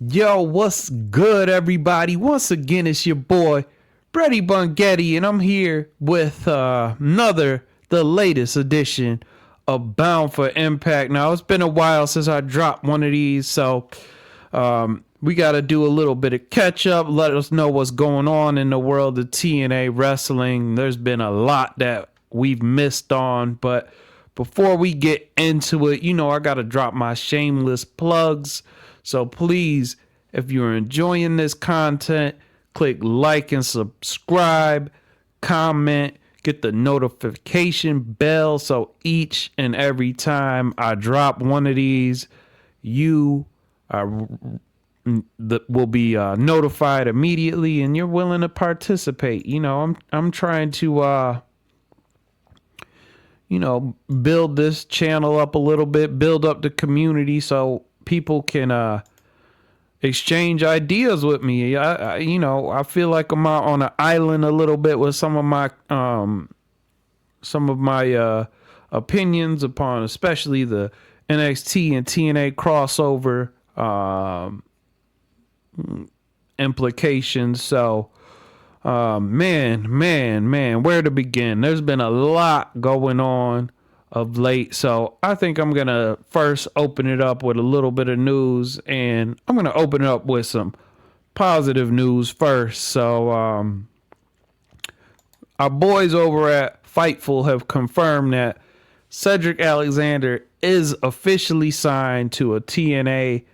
Yo, what's good, everybody? Once again, it's your boy, Brady Bungetti, and I'm here with the latest edition of Bound for Impact. Now, it's been a while since I dropped one of these, so we got to do a little bit of catch up, let us know what's going on in the world of TNA wrestling. There's been a lot that we've missed on, but before we get into it, I got to drop my shameless plugs. So please, if you're enjoying this content, click like and subscribe, comment, get the notification bell so each and every time I drop one of these, you are will be notified immediately and you're willing to participate. I'm trying to build this channel up a little bit, build up the community so people can exchange ideas with me. I feel like I'm out on an island a little bit with some of my opinions upon especially the NXT and TNA crossover implications. So man, where to begin? There's been a lot going on of late, so I think I'm gonna first open it up with a little bit of news, and I'm gonna open it up with some positive news first. So our boys over at Fightful have confirmed that Cedric Alexander is officially signed to a TNA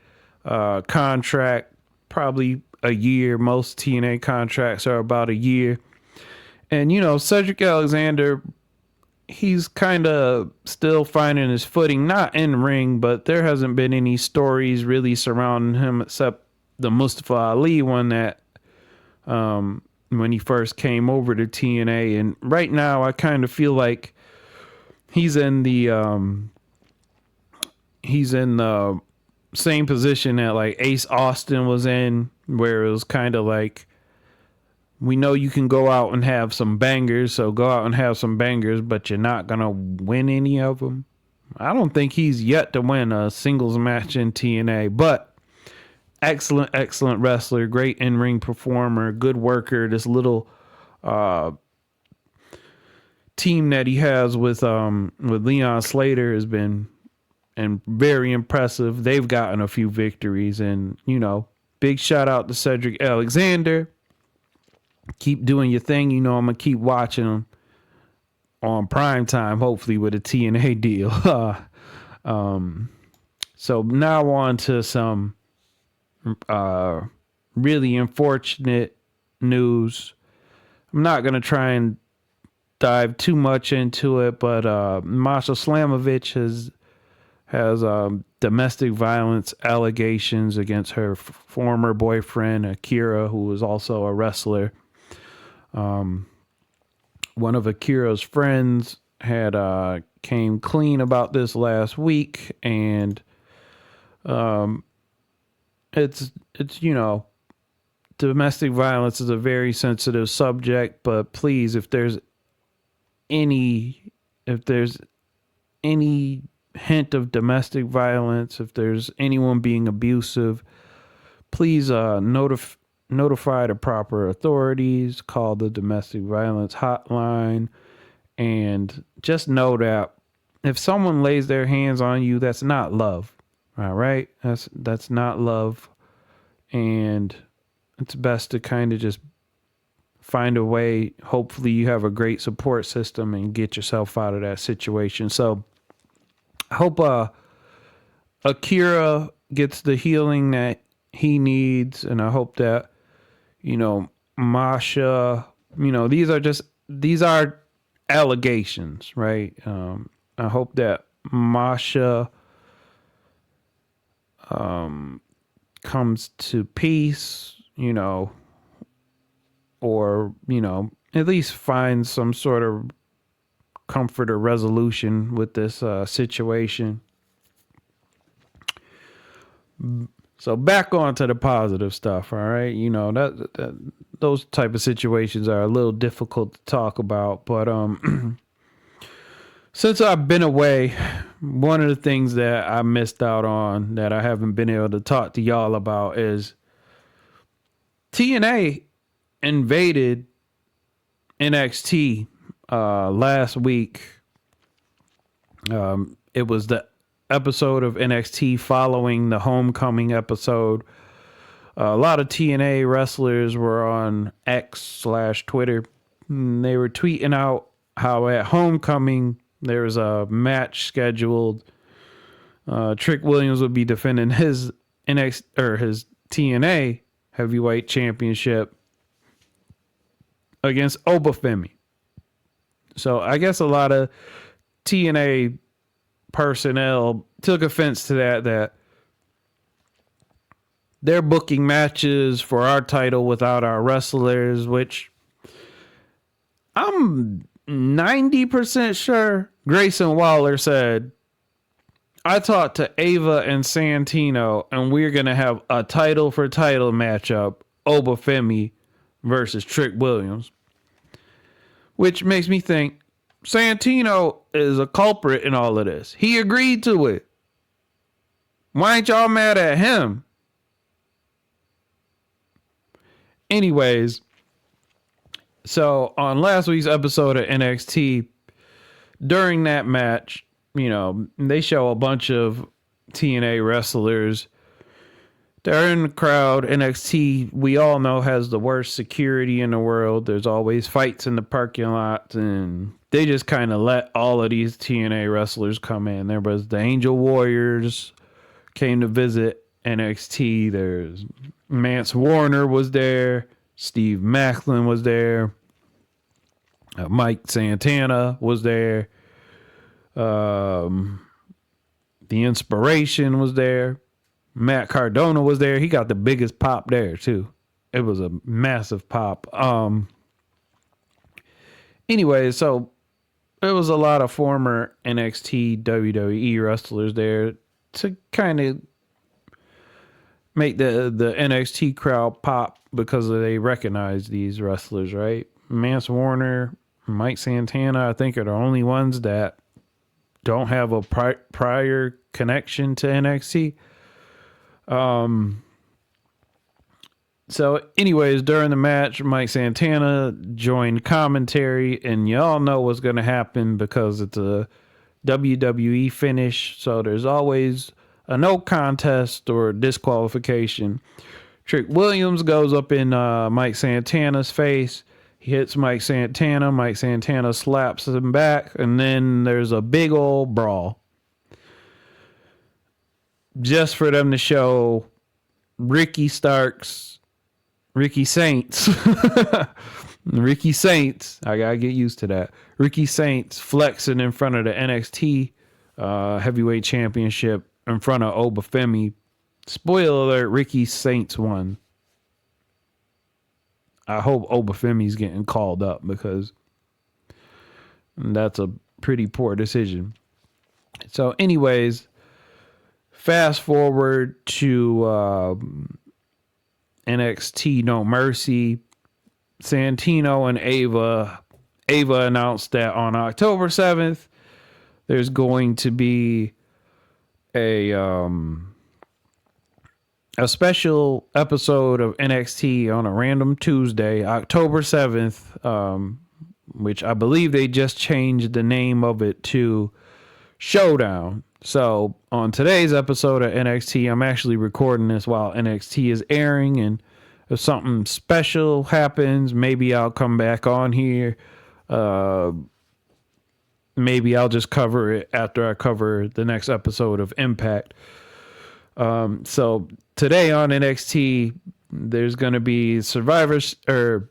contract, probably a year. Most TNA contracts are about a year. And, Cedric Alexander, he's kind of still finding his footing, not in ring, but there hasn't been any stories really surrounding him except the Mustafa Ali one that when he first came over to TNA. And right now I kind of feel like he's in the same position that like Ace Austin was in, where it was kind of like, we know you can go out and have some bangers, so go out and have some bangers, but you're not gonna win any of them. I don't think he's yet to win a singles match in TNA, but excellent wrestler, great in-ring performer, good worker. This little team that he has with Leon Slater has been very impressive. They've gotten a few victories, and big shout out to Cedric Alexander. Keep doing your thing. I'm gonna keep watching him on prime time, hopefully with a TNA deal. So now on to some really unfortunate news. I'm not gonna try and dive too much into it, but Masha Slamovich has domestic violence allegations against her former boyfriend Akira, who was also a wrestler. One of Akira's friends had came clean about this last week, and it's domestic violence is a very sensitive subject, but please, if there's any hint of domestic violence, if there's anyone being abusive, please notify the proper authorities, call the domestic violence hotline, and just know that if someone lays their hands on you, that's not love. All right? That's not love. And it's best to kind of just find a way. Hopefully you have a great support system and get yourself out of that situation. So I hope Akira gets the healing that he needs, and I hope that Masha, these are allegations, right? I hope that Masha comes to peace, or at least find some sort of comfort or resolution with this situation. So back on to the positive stuff, all right? That those type of situations are a little difficult to talk about, but since I've been away, one of the things that I missed out on that I haven't been able to talk to y'all about is TNA invaded NXT last week. It was the episode of NXT following the homecoming episode. A lot of TNA wrestlers were on X/Twitter. They were tweeting out how at homecoming there was a match scheduled. Trick Williams would be defending his his TNA heavyweight championship against Obafemi. So I guess a lot of TNA personnel took offense to that they're booking matches for our title without our wrestlers, which I'm 90% sure Grayson Waller said, I talked to Ava and Santino, and we're going to have a title for title matchup, Obafemi versus Trick Williams. Which makes me think Santino is a culprit in all of this. He agreed to it. Why ain't y'all mad at him? Anyways, so on last week's episode of NXT, during that match, you know, they show a bunch of TNA wrestlers. They're in the crowd. NXT, we all know, has the worst security in the world. There's always fights in the parking lot, and they just kind of let all of these TNA wrestlers come in. There was the Angel Warriors came to visit NXT. There's Mance Warner was there. Steve Macklin was there. Mike Santana was there. The Inspiration was there. Matt Cardona was there. He got the biggest pop there too. It was a massive pop. Anyway, so there was a lot of former NXT WWE wrestlers there to kind of make the NXT crowd pop because they recognize these wrestlers, right? Mance Warner, Mike Santana, I think are the only ones that don't have a prior connection to NXT. So anyways, during the match, Mike Santana joined commentary, and y'all know what's going to happen because it's a WWE finish. So there's always a no contest or disqualification. Trick Williams goes up in Mike Santana's face. He hits Mike Santana. Mike Santana slaps him back, and then there's a big old brawl. Just for them to show Ricky Saints. Ricky Saints, I gotta get used to that. Ricky Saints flexing in front of the NXT heavyweight championship in front of Obafemi. Spoiler alert, Ricky Saints won. I hope Obafemi's getting called up because that's a pretty poor decision. So anyways, fast forward to NXT No Mercy. Santino and Ava announced that on October 7th, there's going to be a special episode of NXT on a random Tuesday, October 7th, which I believe they just changed the name of it to Showdown. So on today's episode of NXT, I'm actually recording this while NXT is airing, and if something special happens, maybe I'll come back on here. Maybe I'll just cover it after I cover the next episode of Impact. So today on NXT, there's going to be survivors, or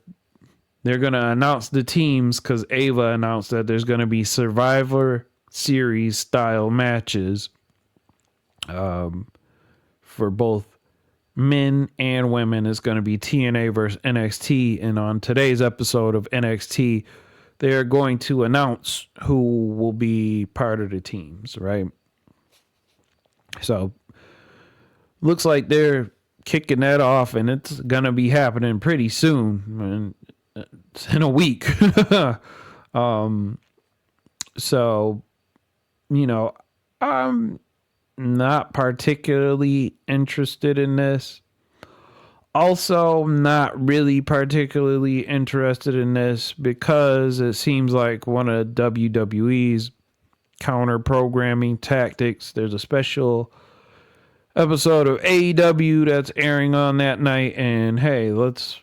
they're going to announce the teams because Ava announced that there's going to be Survivor Series style matches for both men and women. It's going to be TNA versus NXT. And on today's episode of NXT, they're going to announce who will be part of the teams, right? So looks like they're kicking that off, and it's going to be happening pretty soon. It's in a week. So, you know, I'm not particularly interested in this. Also, not really particularly interested in this because it seems like one of WWE's counter programming tactics. There's a special episode of AEW that's airing on that night, and hey, let's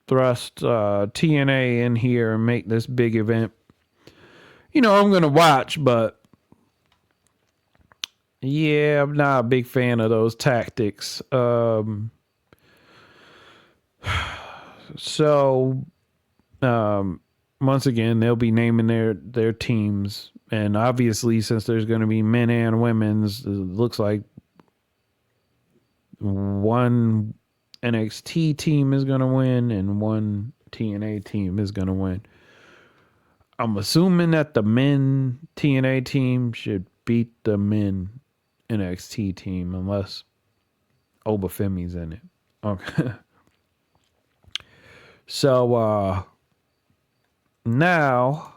thrust TNA in here and make this big event. I'm gonna watch, but yeah, I'm not a big fan of those tactics. So once again, they'll be naming their teams, and obviously, since there's going to be men and women's, it looks like one NXT team is going to win and one TNA team is going to win. I'm assuming that the men TNA team should beat the men NXT team unless Obafemi's in it. Okay. So now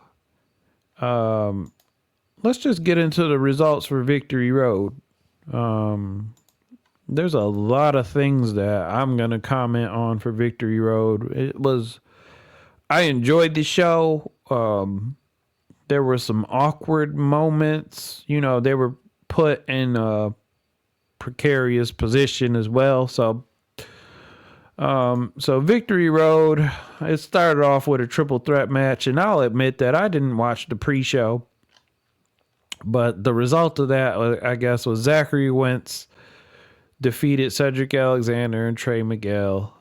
let's just get into the results for Victory Road. There's a lot of things that I'm going to comment on for Victory Road. I enjoyed the show. There were some awkward moments. They were put in a precarious position as well. So Victory Road, it started off with a triple threat match, and I'll admit that I didn't watch the pre-show, but the result of that, I guess, was Zachary Wentz defeated Cedric Alexander and Trey Miguel.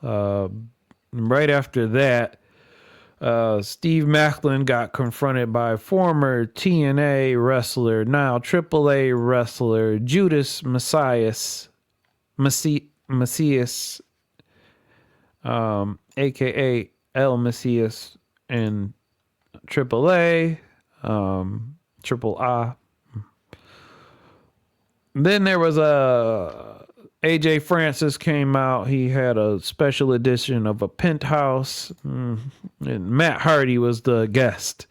Right after that, Steve Maclin got confronted by former TNA wrestler, now AAA wrestler Judas Messias, aka El Messias, and AAA, Triple A. Then there was AJ Francis came out. He had a special edition of a penthouse, and Matt Hardy was the guest.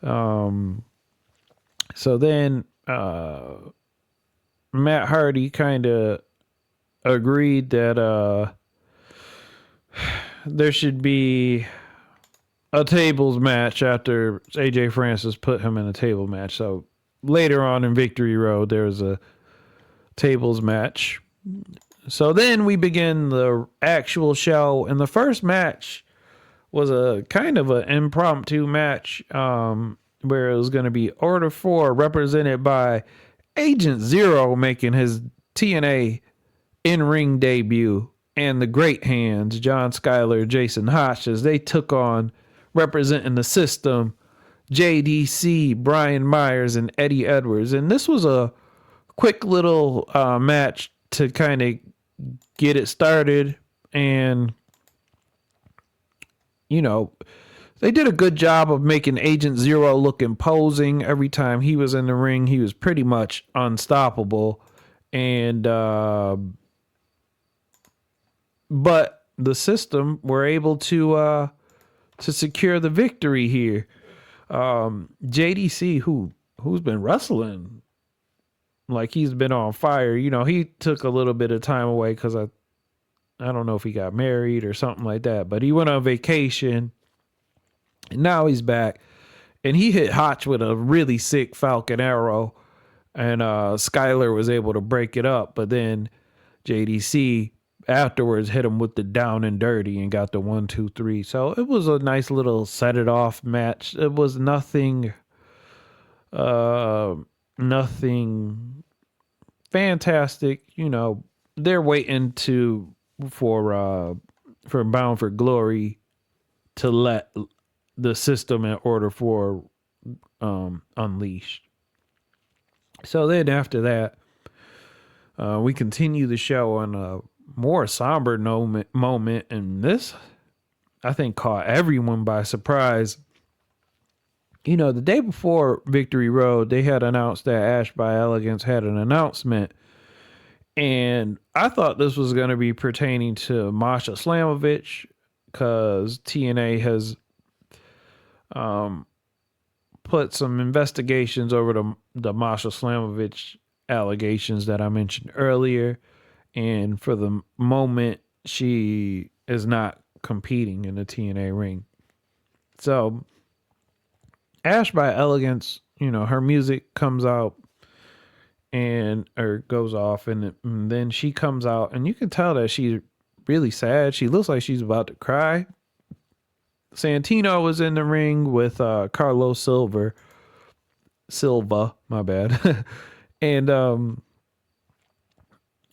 So then Matt Hardy kind of agreed that there should be a tables match after AJ Francis put him in a table match. So later on in Victory Road, there was a tables match. So then we begin the actual show, and the first match was a kind of an impromptu match where it was going to be Order 4 represented by Agent Zero making his TNA in-ring debut, and the Great Hands, John Schuyler, Jason Hotch, as they took on, representing the system, JDC, Brian Myers, and Eddie Edwards. And this was a quick little match to kind of get it started. And, they did a good job of making Agent Zero look imposing. Every time he was in the ring, he was pretty much unstoppable. And, but the system were able to secure the victory here. JDC, who's been wrestling like he's been on fire. He took a little bit of time away because I don't know if he got married or something like that, but he went on vacation and now he's back, and he hit Hotch with a really sick Falcon Arrow, and Schuyler was able to break it up, but then JDC afterwards hit him with the down and dirty and got the 1, 2, 3. So it was a nice little set it off match. It was nothing fantastic. They're waiting for Bound for Glory to let the system in Order 4 unleashed. So then after that, we continue the show on a more somber moment, and this, I think, caught everyone by surprise. The day before Victory Road, they had announced that Ash by Elegance had an announcement, and I thought this was going to be pertaining to Masha Slamovich, because TNA has put some investigations over the Masha Slamovich allegations that I mentioned earlier. And for the moment, she is not competing in the TNA ring. So, Ash by Elegance, her music comes out or goes off, and then she comes out, and you can tell that she's really sad. She looks like she's about to cry. Santino was in the ring with Carlos Silva, my bad. And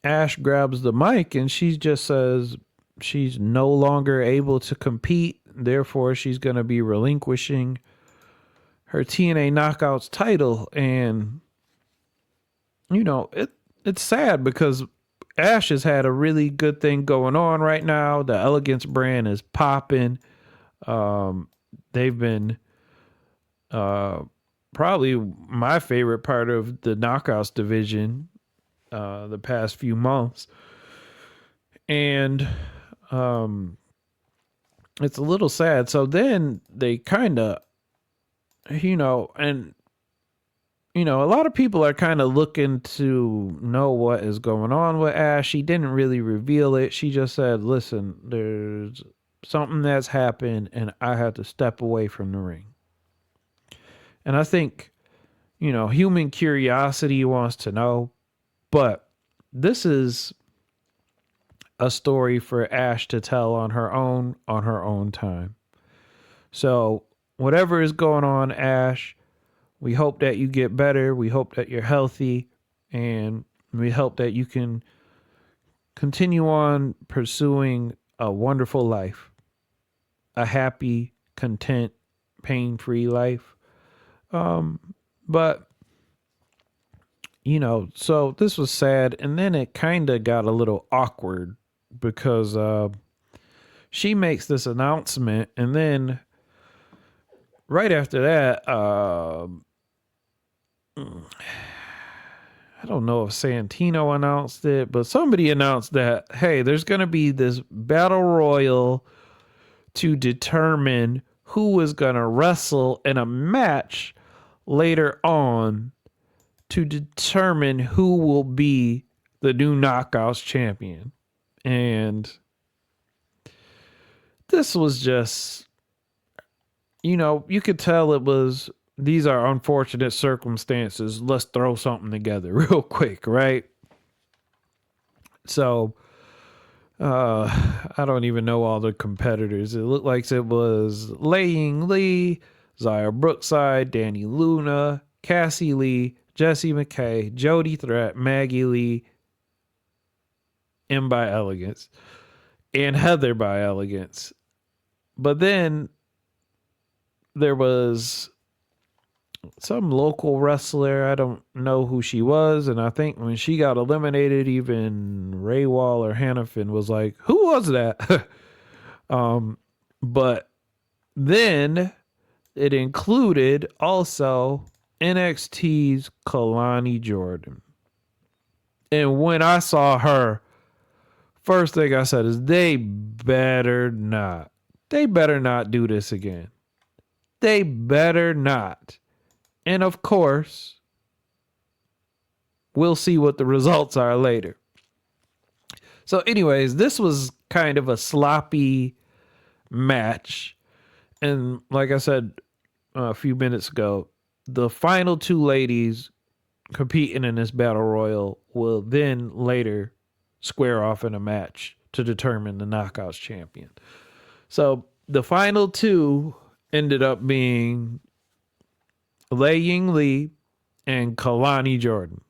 Ash grabs the mic and she just says she's no longer able to compete. Therefore, she's going to be relinquishing her TNA Knockouts title. And, it's sad because Ash has had a really good thing going on right now. The Elegance brand is popping. They've been probably my favorite part of the Knockouts division the past few months. And it's a little sad. So then they kind of, a lot of people are kind of looking to know what is going on with Ash. She didn't really reveal it. She just said, listen, there's something that's happened and I had to step away from the ring. And I think, human curiosity wants to know, but this is a story for Ash to tell on her own time. So whatever is going on, Ash, we hope that you get better. We hope that you're healthy, and we hope that you can continue on pursuing a wonderful life, a happy, content, pain-free life. But so this was sad, and then it kind of got a little awkward because she makes this announcement, and then right after that, I don't know if Santino announced it, but somebody announced that, hey, there's going to be this battle royal to determine who is going to wrestle in a match later on to determine who will be the new Knockouts champion. And this was just, you could tell it was, these are unfortunate circumstances. Let's throw something together real quick, right? So, I don't even know all the competitors. It looked like it was Lei Ying Lee, Zaya Brookside, Danny Luna, Cassie Lee, Jessie McKay, Jody Threat, Maggie Lee, M by Elegance, and Heather by Elegance. But then there was some local wrestler. I don't know who she was. And I think when she got eliminated, even Ray Waller Hannafin was like, who was that? But then it included also NXT's Kalani Jordan. And when I saw her, first thing I said is they better not do this again. They better not. And of course, we'll see what the results are later. So anyways, this was kind of a sloppy match. And like I said a few minutes ago, the final two ladies competing in this battle royal will then later square off in a match to determine the Knockouts champion. So the final two ended up being Lei Ying Lee and Kalani Jordan.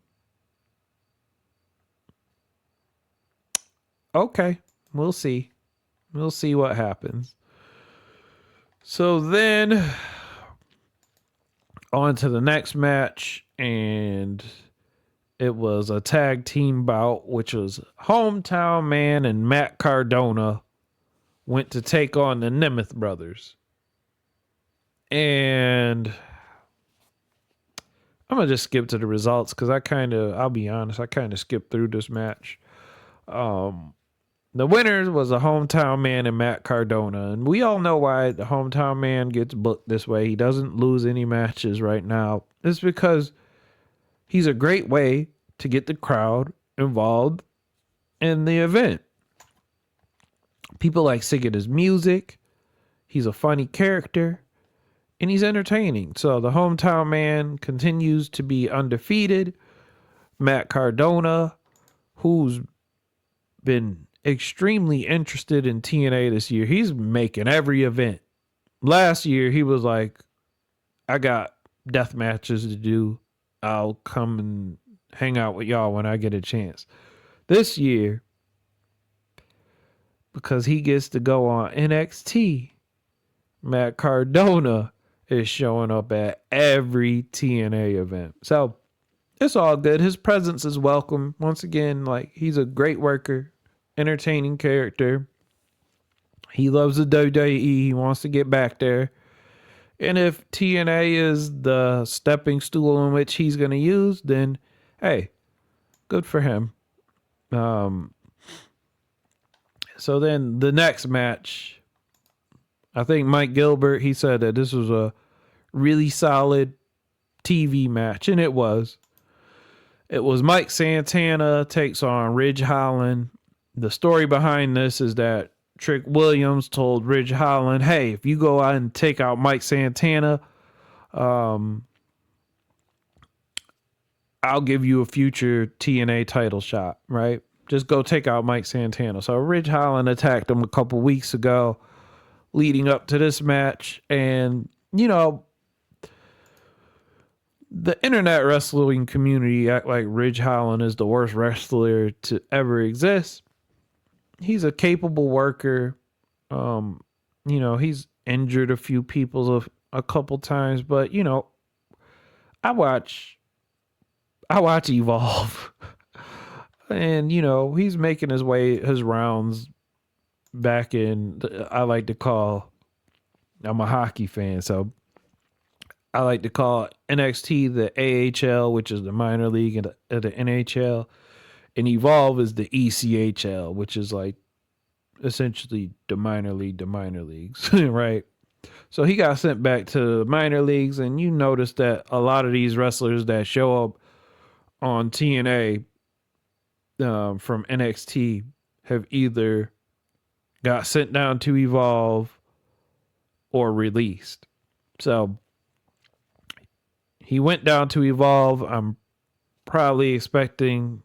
Okay, we'll see. We'll see what happens. So then on to the next match, and it was a tag team bout, which was Hometown Man and Matt Cardona went to take on the Nemeth brothers. And I'm going to just skip to the results because I'll be honest, I kind of skipped through this match. The winner was a hometown man and Matt Cardona. And we all know why the hometown man gets booked this way. He doesn't lose any matches right now. It's because he's a great way to get the crowd involved in the event. People like singing his music. He's a funny character. And he's entertaining. So the hometown man continues to be undefeated. Matt Cardona, who's been extremely interested in TNA this year. He's making every event. Last year, he was like, I got death matches to do. I'll come and hang out with y'all when I get a chance. This year, because he gets to go on NXT, Matt Cardona is showing up at every TNA event. So it's all good. His presence is welcome. Once again, like, he's a great worker, entertaining character. He loves the WWE. He wants to get back there. And if TNA is the stepping stool in which he's going to use, then hey, good for him. So then the next match, I think Mike Gilbert, he said that this was a really solid TV match, and it was. It was Mike Santana takes on Ridge Holland. The story behind this is that Trick Williams told Ridge Holland, hey, if you go out and take out Mike Santana, I'll give you a future TNA title shot, right? Just go take out Mike Santana. So Ridge Holland attacked him a couple weeks ago leading up to this match. And, you know, the internet wrestling community act like Ridge Holland is the worst wrestler to ever exist. He's a capable worker. You know, he's injured a few people a couple times, but you know, I watch Evolve, and you know, he's making his rounds back in. I like to call. I'm a hockey fan, so I like to call NXT the AHL, which is the minor league, and the NHL. And Evolve is the ECHL, which is like essentially the minor leagues, right? So he got sent back to the minor leagues, and you notice that a lot of these wrestlers that show up on TNA from NXT have either got sent down to Evolve or released. So he went down to Evolve. I'm probably expecting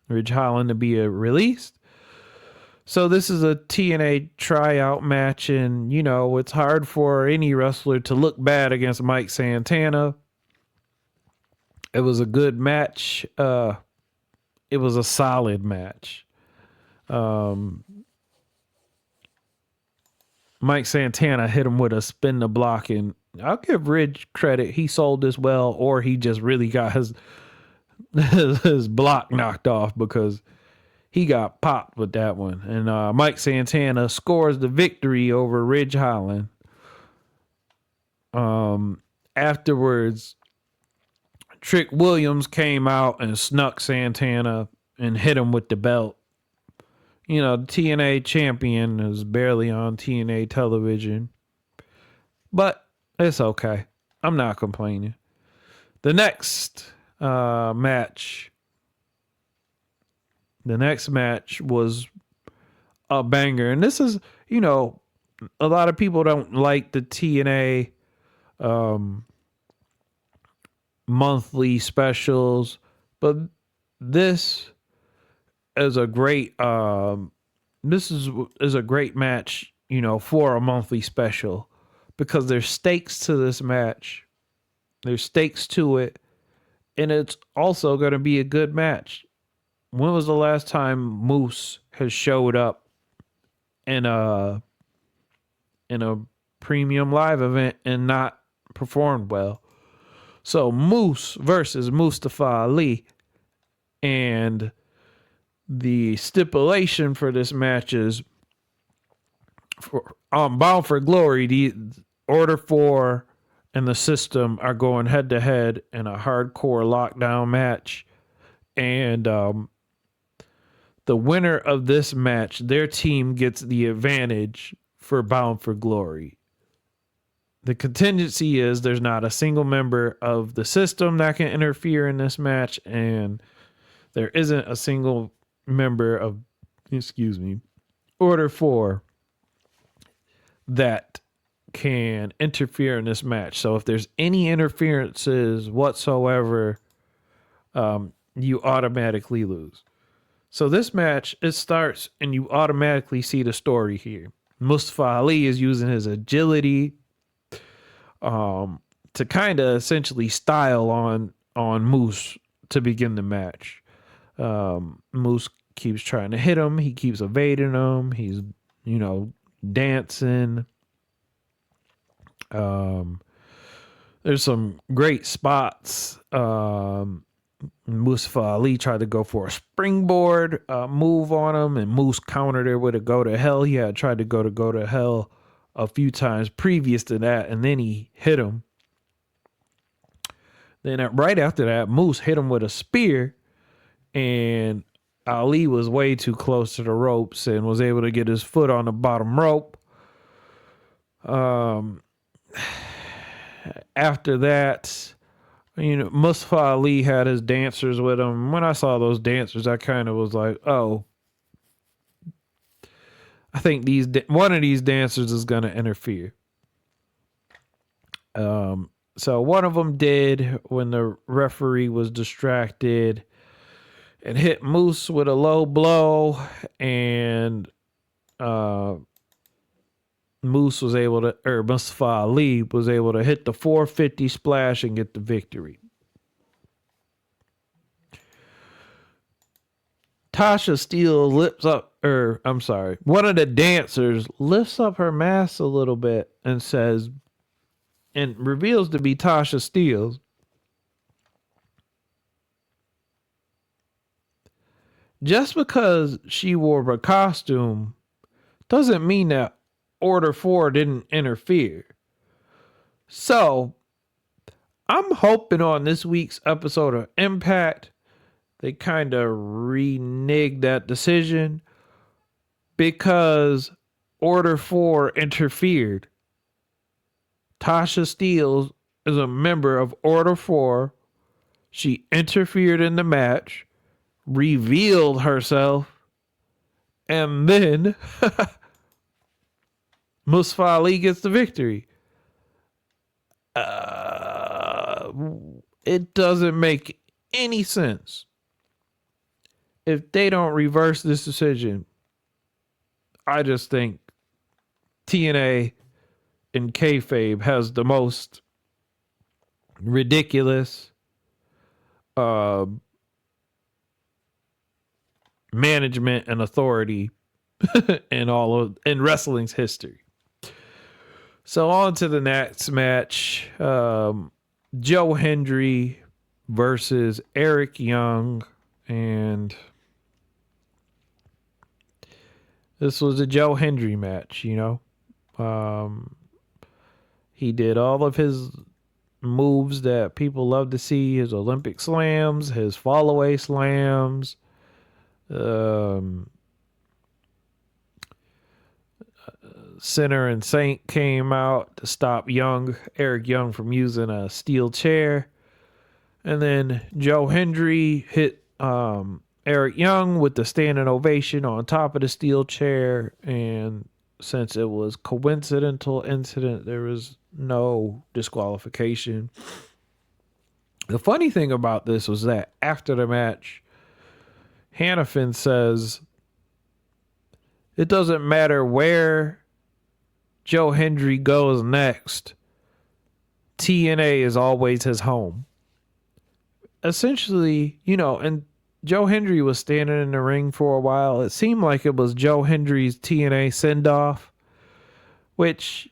Ridge Holland to be released. So this is a TNA tryout match, and you know, it's hard for any wrestler to look bad against Mike Santana. It was a good match. It was a solid match. Mike Santana hit him with a spin the block, and I'll give Ridge credit. He sold this well, or he just really got his block knocked off, because he got popped with that one. And Mike Santana scores the victory over Ridge Holland. Afterwards, Trick Williams came out and snuck Santana and hit him with the belt. You know, the TNA champion is barely on TNA television, but it's okay. I'm not complaining. The next match was a banger. And this is, you know, a lot of people don't like the TNA monthly specials, but this is a great is a great match, you know, for a monthly special, because there's stakes to this match. There's stakes to it, and it's also going to be a good match. When was the last time Moose has showed up in a premium live event and not performed well? So Moose versus Mustafa Ali, and the stipulation for this match is on Bound for Glory. The Order 4 and the System are going head to head in a hardcore lockdown match, and the winner of this match, their team gets the advantage for Bound for Glory. The contingency is there's not a single member of the system that can interfere in this match, and there isn't a single member of, Order 4 that can interfere in this match. So if there's any interferences whatsoever, you automatically lose. So this match, it starts and you automatically see the story here. Mustafa Ali is using his agility to kind of essentially style on Moose to begin the match. Moose keeps trying to hit him. He keeps evading him. He's, dancing. There's some great spots. Mustafa Ali tried to go for a springboard move on him, and Moose countered it with a go to hell. He had tried to go to hell a few times previous to that, and then he hit him. Then right after that, Moose hit him with a spear, and Ali was way too close to the ropes and was able to get his foot on the bottom rope. After that, Mustafa Ali had his dancers with him. When I saw those dancers, I kind of was like, oh, I think one of these dancers is going to interfere. So one of them did when the referee was distracted and hit Moose with a low blow, and Mustafa Ali was able to hit the 450 splash and get the victory. Tasha Steelz one of the dancers lifts up her mask a little bit and says, and reveals to be Tasha Steelz. Just because she wore a costume doesn't mean that Order 4 didn't interfere. So, I'm hoping on this week's episode of Impact, they kind of reneged that decision because Order 4 interfered. Tasha Steelz is a member of Order 4. She interfered in the match, revealed herself, and then Mustafa Ali gets the victory. It doesn't make any sense if they don't reverse this decision. I just think TNA and kayfabe has the most ridiculous management and authority in wrestling's history. So on to the next match. Joe Hendry versus Eric Young. And this was a Joe Hendry match, He did all of his moves that people love to see. His Olympic slams, his fall-away slams. Sinner and Saint came out to stop Eric Young from using a steel chair. And then Joe Hendry hit Eric Young with the standing ovation on top of the steel chair. And since it was coincidental incident, there was no disqualification. The funny thing about this was that after the match, Hannafin says, it doesn't matter where Joe Hendry goes next, TNA is always his home. Essentially, and Joe Hendry was standing in the ring for a while. It seemed like it was Joe Hendry's TNA send-off, which,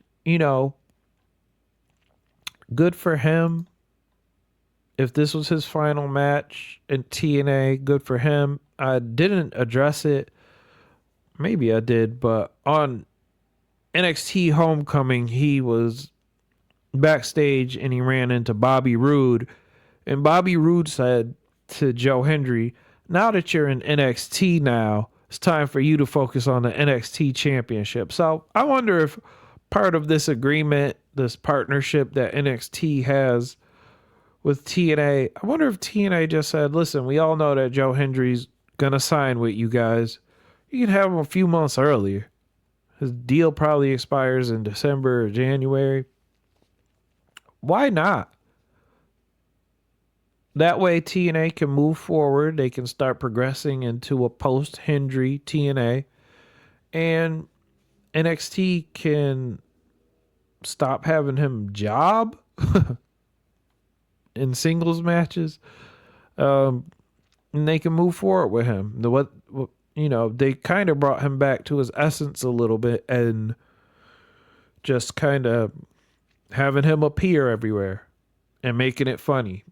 good for him. If this was his final match in TNA, good for him. I didn't address it. Maybe I did, but on NXT Homecoming, he was backstage and he ran into Bobby Roode. And Bobby Roode said to Joe Hendry, now that you're in NXT now, it's time for you to focus on the NXT championship. So I wonder if part of this agreement, this partnership that NXT has with TNA, I wonder if TNA just said, listen, we all know that Joe Hendry's going to sign with you guys. You can have him a few months earlier. His deal probably expires in December or January. Why not? That way TNA can move forward. They can start progressing into a post-Hendry TNA. And NXT can stop having him job in singles matches. And they can move forward with him. They kind of brought him back to his essence a little bit and just kind of having him appear everywhere and making it funny.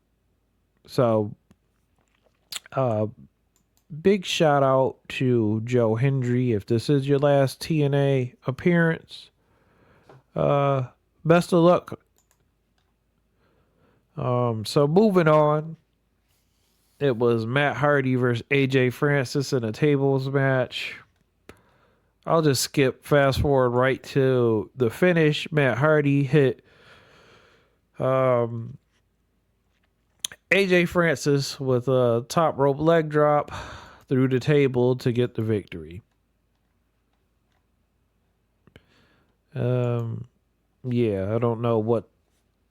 So, big shout out to Joe Hendry. If this is your last TNA appearance, best of luck. So moving on, it was Matt Hardy versus AJ Francis in a tables match. I'll just fast forward right to the finish. Matt Hardy hit AJ Francis with a top rope leg drop through the table to get the victory. Yeah, I don't know what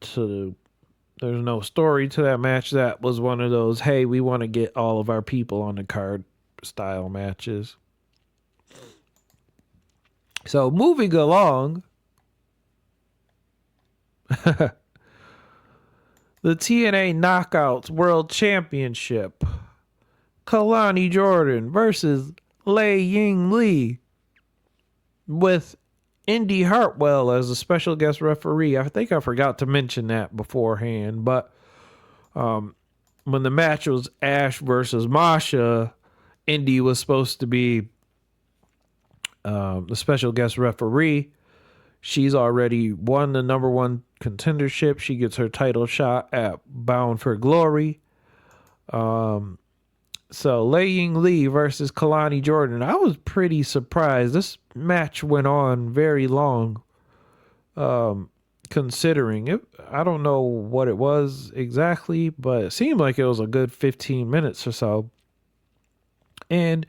to. There's no story to that match. That was one of those, hey, we want to get all of our people on the card style matches. So moving along, the TNA Knockouts World Championship. Kalani Jordan versus Lei Ying Lee with Indy Hartwell as a special guest referee. I think I forgot to mention that beforehand, but when the match was Ash versus Masha, Indy was supposed to be the special guest referee. She's already won the number one contendership. She gets her title shot at Bound for Glory. So Lei Ying Lee versus Kalani Jordan. I was pretty surprised. This match went on very long. Considering it, I don't know what it was exactly, but it seemed like it was a good 15 minutes or so. And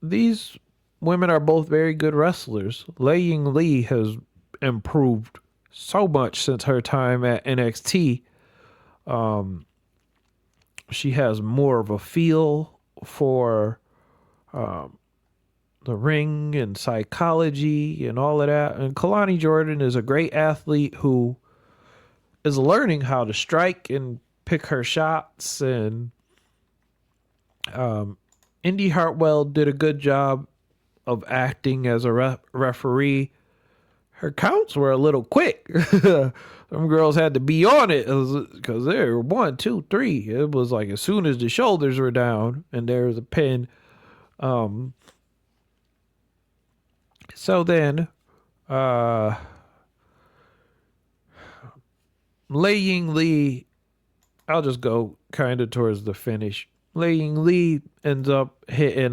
these women are both very good wrestlers. Lei Ying Lee has improved so much since her time at NXT. She has more of a feel for the ring and psychology and all of that. And Kalani Jordan is a great athlete who is learning how to strike and pick her shots. And Indy Hartwell did a good job of acting as a referee. Her counts were a little quick. Some girls had to be on it because they were 1, 2, 3. It was like as soon as the shoulders were down and there was a pin. So then, Lei Ying Lee, I'll just go kind of towards the finish. Lei Ying Lee ends up hitting,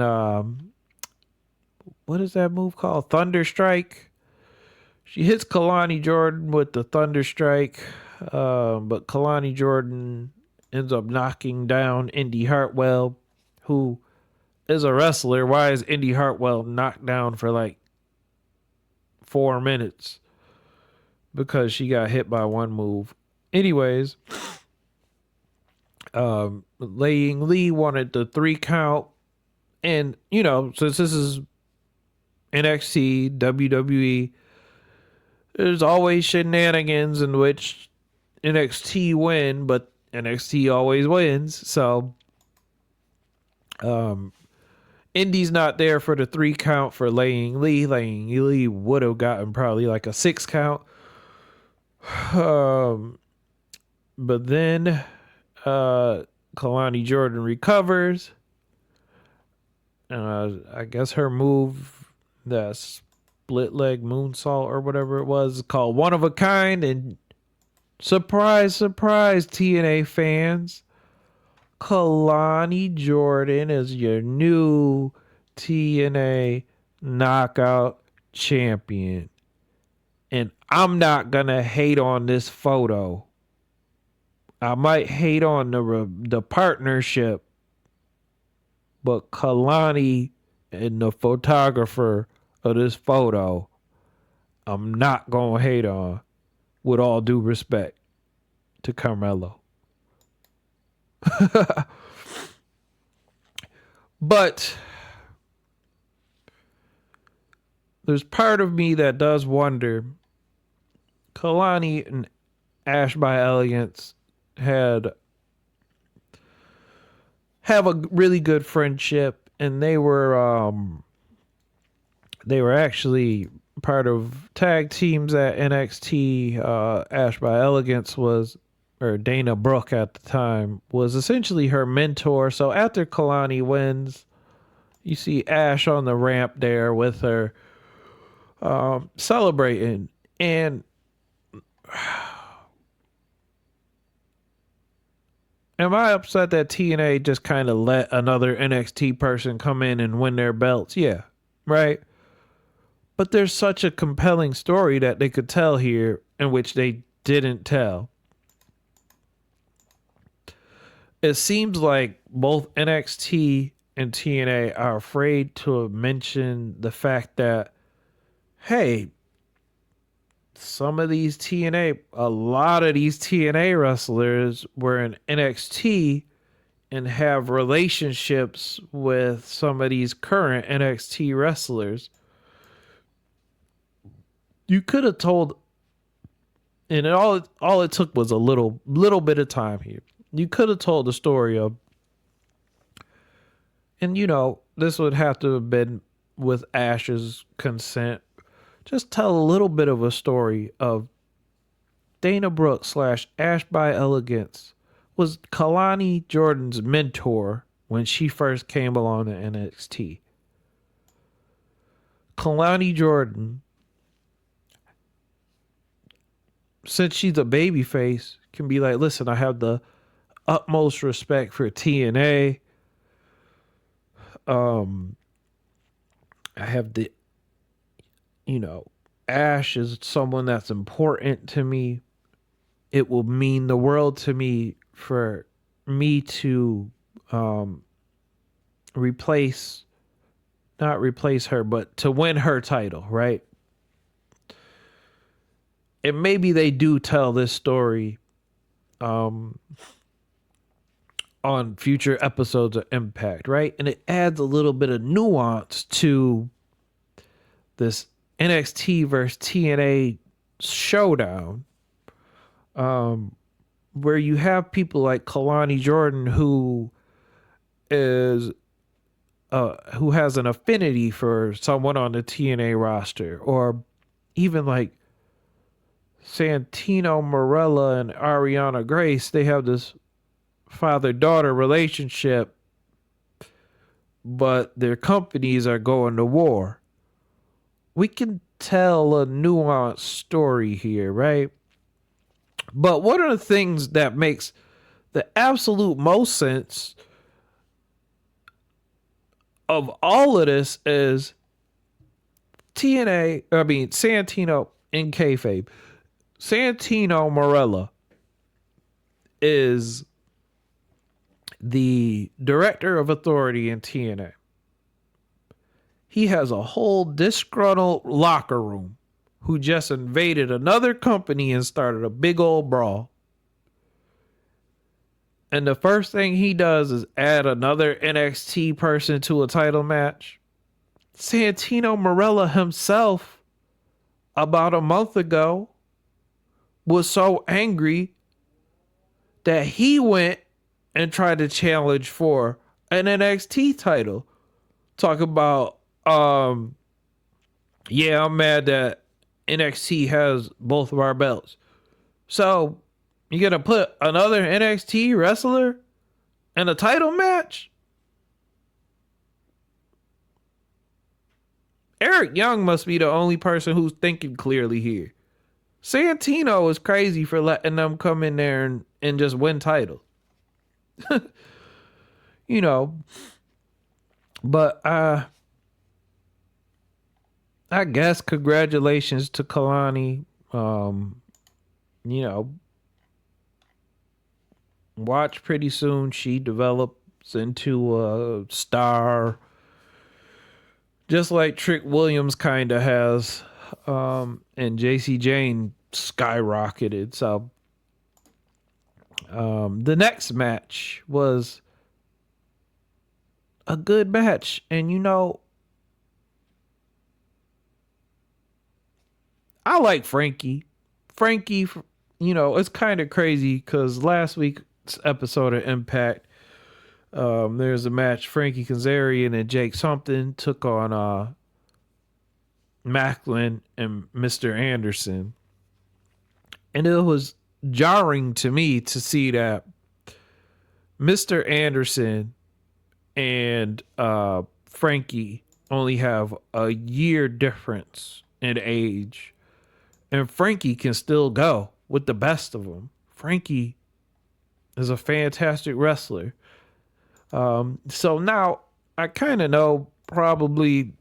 what is that move called? Thunder Strike. She hits Kalani Jordan with the Thunder Strike, but Kalani Jordan ends up knocking down Indy Hartwell, who is a wrestler. Why is Indy Hartwell knocked down for like 4 minutes? Because she got hit by one move. Anyways, Lei Ying Lee wanted the 3 count. And, since this is NXT, WWE, there's always shenanigans in which NXT win, but NXT always wins. So, Indy's not there for the 3 count for Lei Ying Lee. Lei Ying Lee would have gotten probably like a 6 count. But then Kalani Jordan recovers. I guess her move, that split leg moonsault or whatever it was, called One of a Kind. And surprise, surprise, TNA fans, Kalani Jordan is your new TNA knockout champion. And I'm not going to hate on this photo. I might hate on the partnership, but Kalani and the photographer of this photo, I'm not going to hate on, with all due respect to Carmelo. But there's part of me that does wonder. Kalani and Ash by Elegance have a really good friendship, and they were actually part of tag teams at NXT. Ash by Elegance or Dana Brooke at the time, was essentially her mentor. So after Kalani wins, you see Ash on the ramp there with her, celebrating. And am I upset that TNA just kind of let another NXT person come in and win their belts? Yeah, right? But there's such a compelling story that they could tell here in which they didn't tell. It seems like both NXT and TNA are afraid to mention the fact that, hey, a lot of these TNA wrestlers were in NXT and have relationships with some of these current NXT wrestlers. You could have told, and all it took was a little bit of time here. You could have told the story of, and this would have to have been with Ash's consent. Just tell a little bit of a story of Dana Brooke / Ash by Elegance was Kalani Jordan's mentor when she first came along to NXT. Kalani Jordan, since she's a babyface, can be like, listen, I have the utmost respect for TNA. I have the, Ash is someone that's important to me. It will mean the world to me for me to not replace her, but to win her title, right? And maybe they do tell this story on future episodes of Impact, right? And it adds a little bit of nuance to this NXT versus TNA showdown, where you have people like Kalani Jordan who has an affinity for someone on the TNA roster, or even like Santino Marella and Ariana Grace. They have this father-daughter relationship, but their companies are going to war. We can tell a nuanced story here, right? But one of the things that makes the absolute most sense of all of this is Santino in kayfabe. Santino Marella is the director of authority in TNA. He has a whole disgruntled locker room who just invaded another company and started a big old brawl. And the first thing he does is add another NXT person to a title match. Santino Marella himself, about a month ago, was so angry that he went and tried to challenge for an NXT title. Talk about, I'm mad that NXT has both of our belts. So, you gonna put another NXT wrestler in a title match? Eric Young must be the only person who's thinking clearly here. Santino is crazy for letting them come in there and just win titles. you know, but I guess congratulations to Kalani. You know, watch pretty soon she develops into a star, just like Trick Williams kind of has, and JC Jane skyrocketed. So the next match was a good match, and I like Frankie. Frankie, it's kind of crazy because last week's episode of Impact, there's a match. Frankie Kazarian and Jake something took on Macklin and Mr. Anderson. And it was jarring to me to see that Mr. Anderson and Frankie only have a year difference in age. And Frankie can still go with the best of them. Frankie is a fantastic wrestler. So now I kind of know probably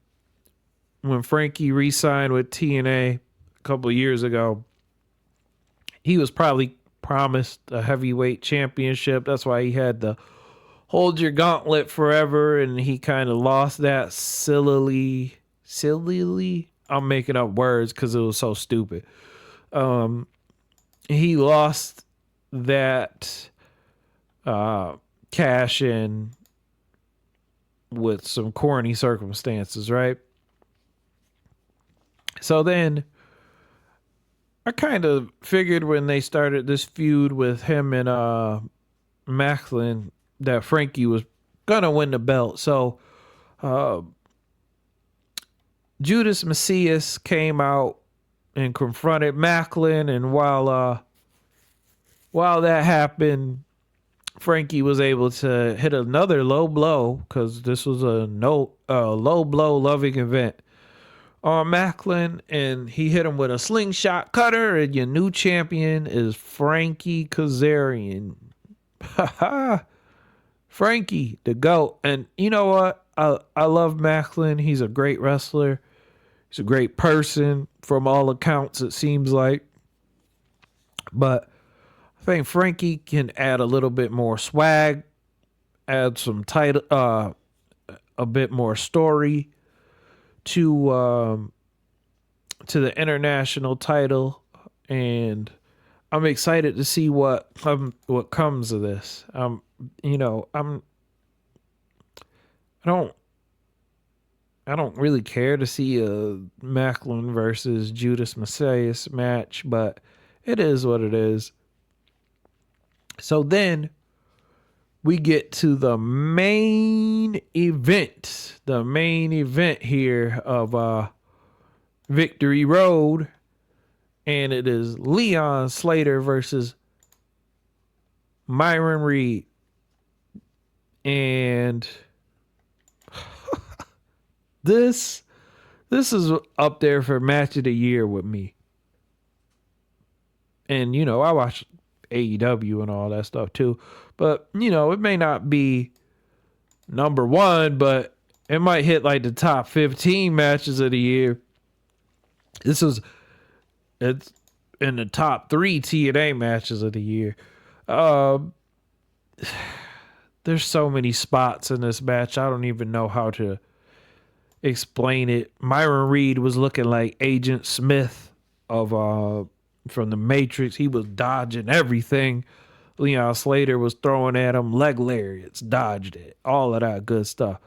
when Frankie re-signed with TNA a couple of years ago, he was probably promised a heavyweight championship. That's why he had to hold your gauntlet forever, and he kind of lost that sillily. I'm making up words because it was so stupid. He lost that cash in with some corny circumstances, right? So then I kind of figured when they started this feud with him and Macklin that Frankie was gonna win the belt. So Judas Messias came out and confronted Macklin, and while that happened, Frankie was able to hit another low blow because this was a low blow loving event on Macklin, and he hit him with a slingshot cutter, and your new champion is Frankie Kazarian. Frankie, the GOAT. And you know what? I love Macklin. He's a great wrestler. He's a great person from all accounts, it seems like. But I think Frankie can add a little bit more swag, add some title, a bit more story to the international title, and I'm excited to see what comes of this. I don't really care to see a Macklin versus Judas Messias match, but it is what it is. So then we get to the main event. The main event here of Victory Road. And it is Leon Slater versus Myron Reed. And this is up there for match of the year with me. And, I watch AEW and all that stuff too. But, it may not be number one, but it might hit like the top 15 matches of the year. It's in the top 3 TNA matches of the year. There's so many spots in this match. I don't even know how to explain it. Myron Reed was looking like Agent Smith of from the Matrix. He was dodging everything. Leon Slater was throwing at him leg lariats, dodged it, all of that good stuff,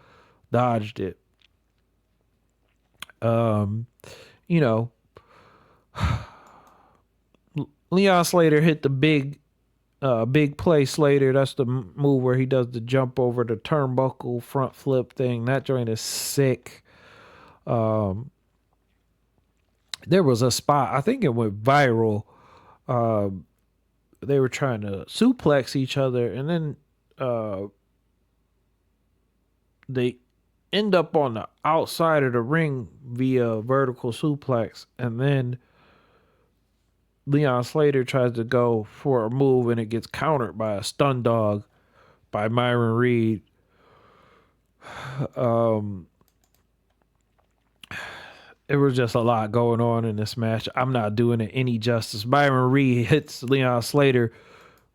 dodged it. Leon Slater hit the big play Slater. That's the move where he does the jump over the turnbuckle front flip thing. That joint is sick. There was a spot, I think it went viral. They were trying to suplex each other, and then they end up on the outside of the ring via vertical suplex, and then Leon Slater tries to go for a move, and it gets countered by a stun dog by Myron Reed. Um, it was just a lot going on in this match. I'm not doing it any justice. Byron Reed hits Leon Slater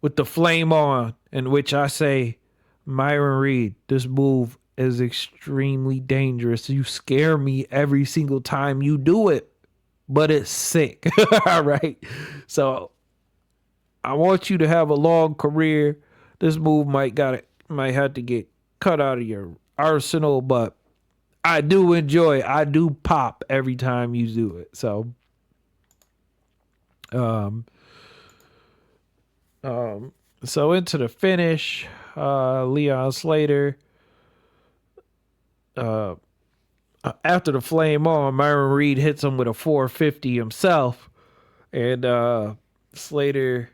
with the flame on, in which I say, Myron Reed, this move is extremely dangerous. You scare me every single time you do it, but it's sick. All right. So I want you to have a long career. This move might have to get cut out of your arsenal, but I do enjoy it. I do pop every time you do it. So um so into the finish, Leon Slater, uh after the flame on, Myron Reed hits him with a 450 himself, and Slater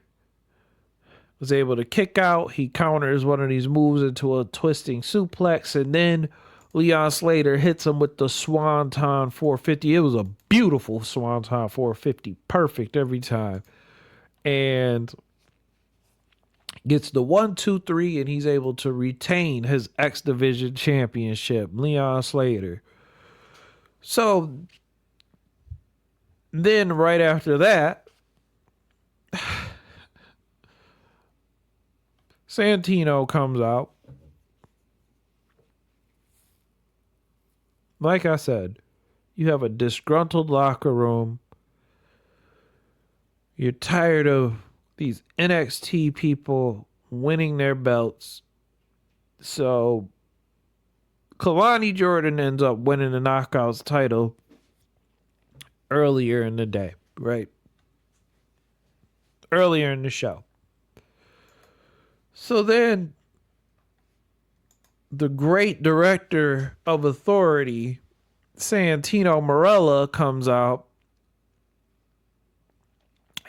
was able to kick out. He counters one of these moves into a twisting suplex, and then Leon Slater hits him with the Swanton 450. It was a beautiful Swanton 450, perfect every time, and gets the 1-2-3, and he's able to retain his X Division championship, Leon Slater. So then right after that, Santino comes out. Like I said, you have a disgruntled locker room. You're tired of these NXT people winning their belts. So Kalani Jordan ends up winning the Knockouts title earlier in the day, right? Earlier in the show. So then the great director of authority, Santino Marella, comes out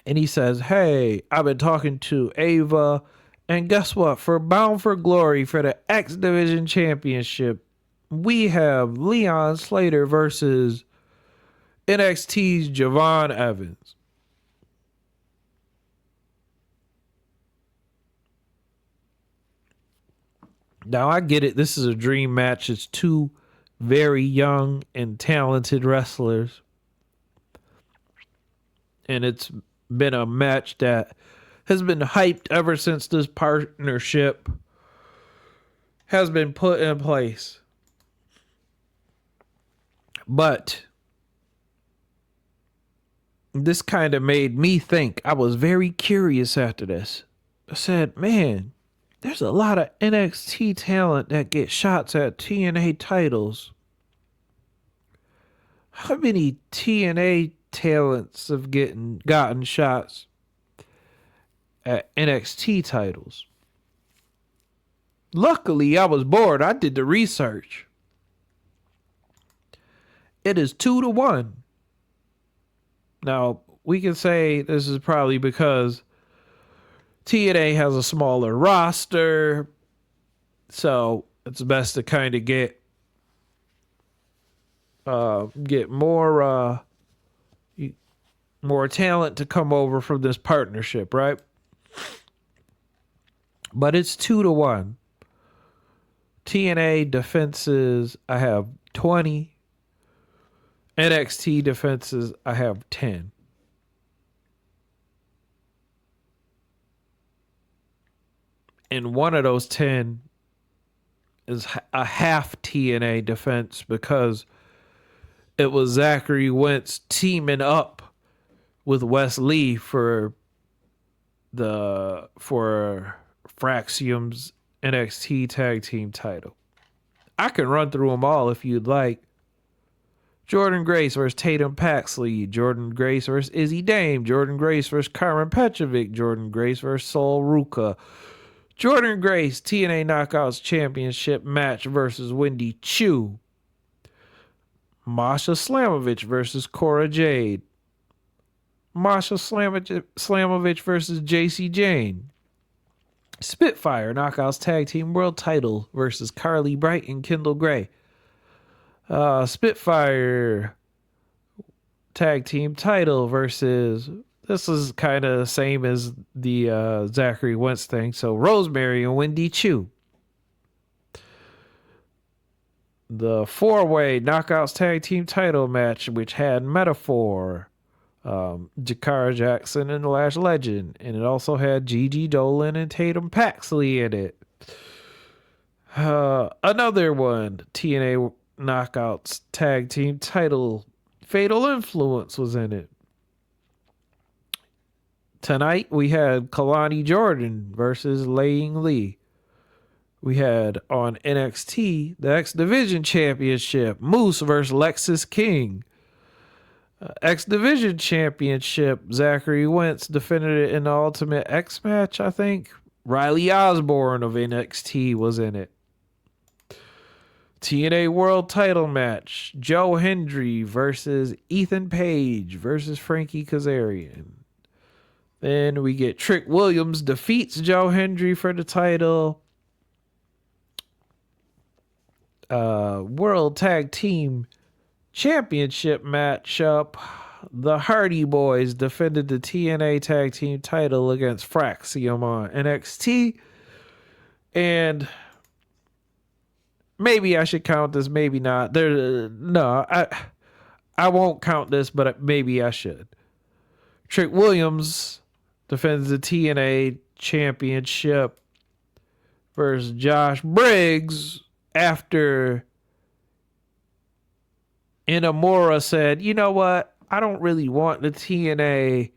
and he says, hey, I've been talking to Ava, and guess what? For Bound for Glory, for the X Division Championship, we have Leon Slater versus NXT's Javon Evans. Now, I get it. This is a dream match. It's two very young and talented wrestlers. And it's been a match that has been hyped ever since this partnership has been put in place. But this kind of made me think. I was very curious after this. I said, man, there's a lot of NXT talent that get shots at TNA titles. How many TNA talents have gotten shots at NXT titles? Luckily, I was bored. I did the research. It is 2-1. Now, we can say this is probably because TNA has a smaller roster, so it's best to kind of get more talent to come over from this partnership, right? But it's 2-1. TNA defenses, I have 20. NXT defenses, I have 10. And one of those 10 is a half TNA defense because it was Zachary Wentz teaming up with Wes Lee for Fraxium's NXT tag team title. I can run through them all if you'd like. Jordan Grace versus Tatum Paxley. Jordan Grace versus Izzy Dame. Jordan Grace versus Karen Petrovic. Jordan Grace versus Sol Ruka. Jordan Grace TNA Knockouts Championship match versus Wendy Chu. Masha Slamovich versus Cora Jade. Masha Slamovich versus JC Jane. Spitfire Knockouts Tag Team World Title versus Carly Bright and Kendall Gray. Spitfire Tag Team Title versus, this is kind of the same as the Zachary Wentz thing, so Rosemary and Wendy Chu. the four-way Knockouts Tag Team title match, which had Metaphor, Jakara Jackson, and the Lash Legend. And it also had Gigi Dolan and Tatum Paxley in it. Another one, TNA Knockouts Tag Team title, Fatal Influence was in it. Tonight we had Kalani Jordan versus Laying Lee. We had on NXT the X Division Championship, Moose versus Lexis King. X Division Championship, Zachary Wentz defended it in the Ultimate X match, I think. Riley Osborne of NXT was in it. TNA World Title match, Joe Hendry versus Ethan Page versus Frankie Kazarian. Then we get Trick Williams defeats Joe Hendry for the title. World Tag Team Championship matchup. The Hardy Boys defended the TNA Tag Team title against Fraxium on NXT. And maybe I should count this, maybe not. I won't count this, but maybe I should. Trick Williams defends the TNA Championship versus Josh Briggs after Inamura said, you know what? I don't really want the TNA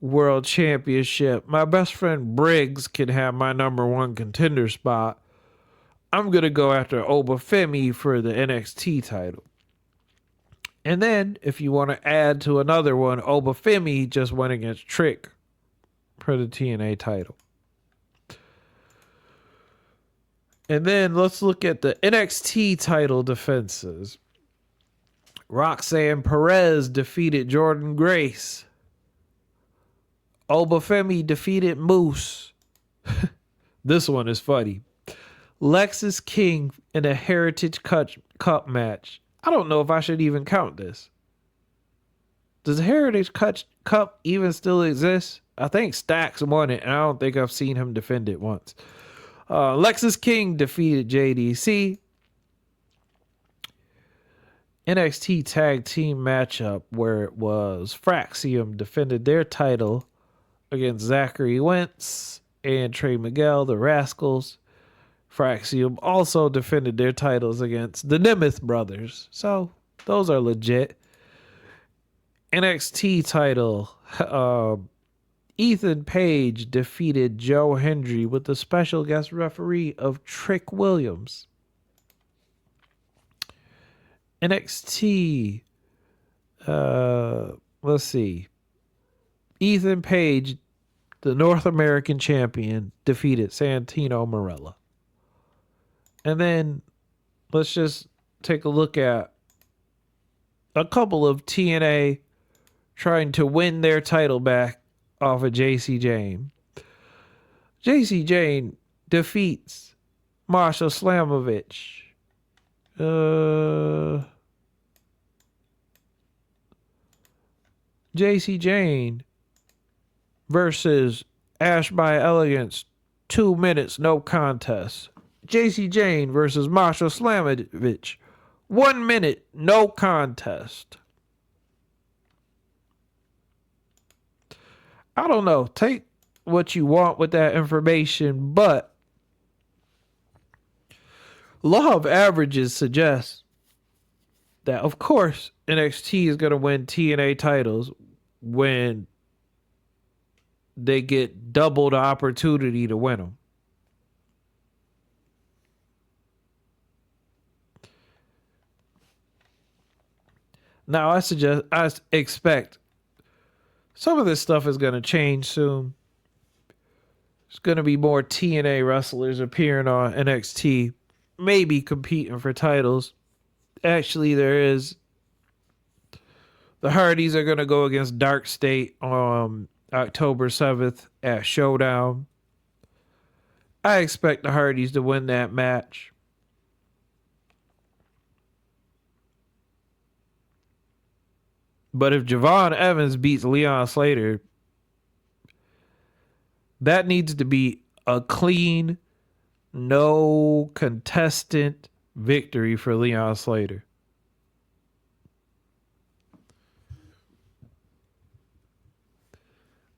World Championship. My best friend Briggs can have my number one contender spot. I'm going to go after Obafemi for the NXT title. And then, if you want to add to another one, Obafemi just went against Trick for the TNA title. And then let's look at the NXT title defenses. Roxanne Perez defeated Jordan Grace. Obafemi defeated Moose. This one is funny. Lexis King in a Heritage Cup match. I don't know if I should even count this. Does the Heritage Cup even still exist? I think Stax won it, and I don't think I've seen him defend it once. Lexis King defeated JDC. NXT Tag Team matchup where it was Fraxium defended their title against Zachary Wentz and Trey Miguel, the Rascals. Fraxium also defended their titles against the Nemeth brothers. So those are legit. NXT title, Ethan Page defeated Joe Hendry with the special guest referee of Trick Williams. NXT, let's see. Ethan Page, the North American champion, defeated Santino Marella. And then let's just take a look at a couple of TNA trying to win their title back off of JC Jane. JC Jane defeats Masha Slamovich. JC Jane versus Ash by Elegance, 2 minutes, no contest. JC Jane versus Masha Slamovich, 1 minute, no contest. I don't know. Take what you want with that information, but law of averages suggests that, of course, NXT is going to win TNA titles when they get double the opportunity to win them. Now, I expect some of this stuff is going to change soon. There's going to be more TNA wrestlers appearing on NXT, maybe competing for titles. Actually, there is. The Hardys are going to go against Dark State on October 7th at Showdown. I expect the Hardys to win that match. But if Javon Evans beats Leon Slater, that needs to be a clean, no contestant victory for Leon Slater.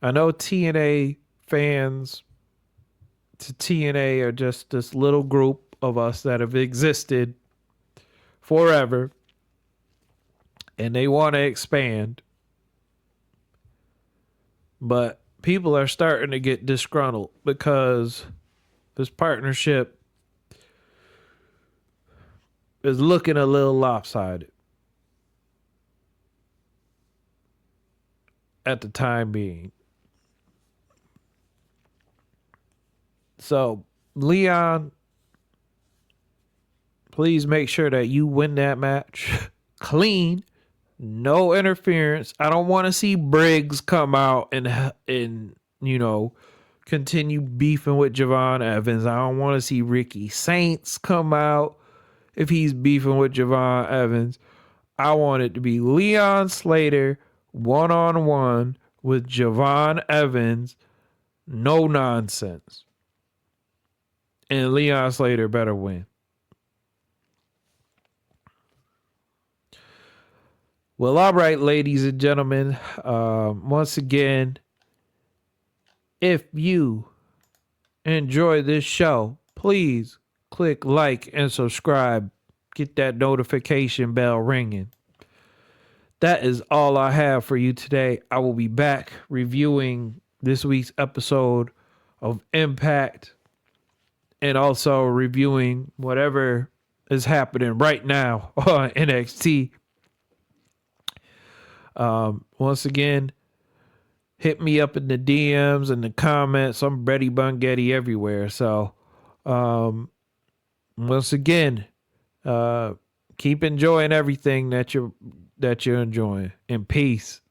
I know TNA fans to TNA are just this little group of us that have existed forever and they want to expand. But people are starting to get disgruntled because this partnership is looking a little lopsided at the time being. So, Leon, please make sure that you win that match clean, no interference. I don't want to see Briggs come out and continue beefing with Javon Evans. I don't want to see Ricky Saints come out if he's beefing with Javon Evans. I want it to be Leon Slater one-on-one with Javon Evans. No nonsense. And Leon Slater better win. Well, all right, ladies and gentlemen. Once again, if you enjoy this show, please click like and subscribe. Get that notification bell ringing. That is all I have for you today. I will be back reviewing this week's episode of Impact and also reviewing whatever is happening right now on NXT. Once again, hit me up in the DMs and the comments. I'm Brady Bungetty everywhere. So, once again, keep enjoying everything that you're enjoying. And peace.